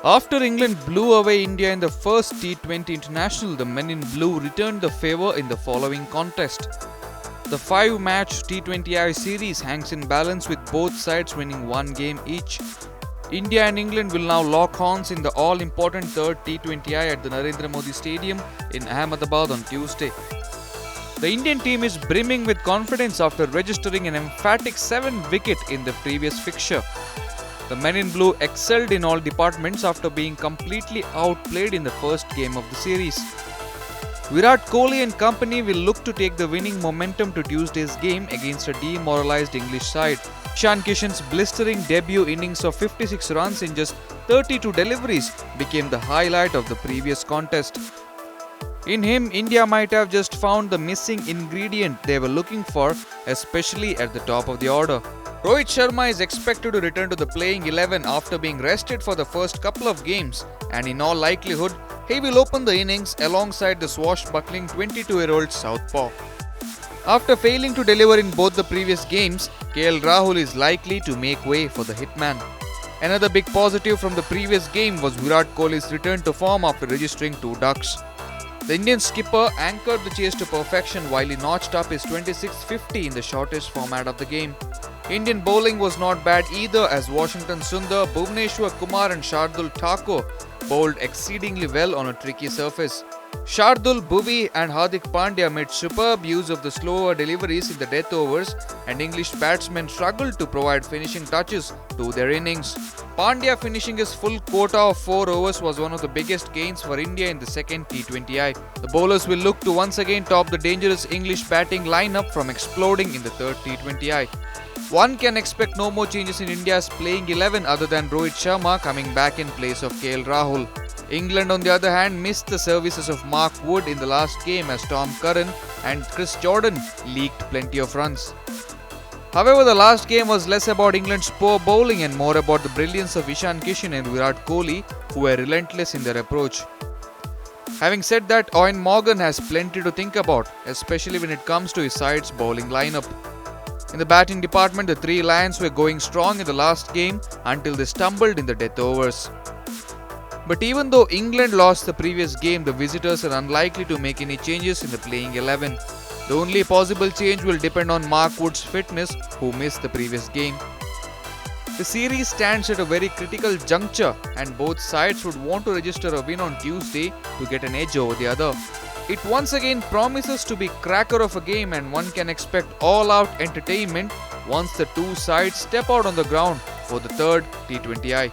After England blew away India in the first T20 international, the men in blue returned the favour in the following contest. The 5-match T20I series hangs in balance with both sides winning one game each. India and England will now lock horns in the all-important third T20I at the Narendra Modi Stadium in Ahmedabad on Tuesday. The Indian team is brimming with confidence after registering an emphatic 7-wicket in the previous fixture. The men in blue excelled in all departments after being completely outplayed in the first game of the series. Virat Kohli and company will look to take the winning momentum to Tuesday's game against a demoralised English side. Ishan Kishan's blistering debut innings of 56 runs in just 32 deliveries became the highlight of the previous contest. In him, India might have just found the missing ingredient they were looking for, especially at the top of the order. Rohit Sharma is expected to return to the playing 11 after being rested for the first couple of games, and in all likelihood, he will open the innings alongside the swashbuckling 22-year-old southpaw. After failing to deliver in both the previous games, KL Rahul is likely to make way for the hitman. Another big positive from the previous game was Virat Kohli's return to form after registering 2 ducks. The Indian skipper anchored the chase to perfection while he notched up his 26-50 in the shortest format of the game. Indian bowling was not bad either as Washington Sundar, Bhuvneshwar Kumar and Shardul Thakur bowled exceedingly well on a tricky surface. Shardul, Bhuvi and Hardik Pandya made superb use of the slower deliveries in the death overs, and English batsmen struggled to provide finishing touches to their innings. Pandya finishing his full quota of 4 overs was one of the biggest gains for India in the second T20I. The bowlers will look to once again top the dangerous English batting lineup from exploding in the third T20I. One can expect no more changes in India's playing 11 other than Rohit Sharma coming back in place of KL Rahul. England, on the other hand, missed the services of Mark Wood in the last game as Tom Curran and Chris Jordan leaked plenty of runs. However, the last game was less about England's poor bowling and more about the brilliance of Ishan Kishan and Virat Kohli, who were relentless in their approach. Having said that, Eoin Morgan has plenty to think about, especially when it comes to his side's bowling lineup. In the batting department, the 3 Lions were going strong in the last game until they stumbled in the death overs. But even though England lost the previous game, the visitors are unlikely to make any changes in the playing 11. The only possible change will depend on Mark Wood's fitness, who missed the previous game. The series stands at a very critical juncture and both sides would want to register a win on Tuesday to get an edge over the other. It once again promises to be cracker of a game and one can expect all-out entertainment once the two sides step out on the ground for the third T20I.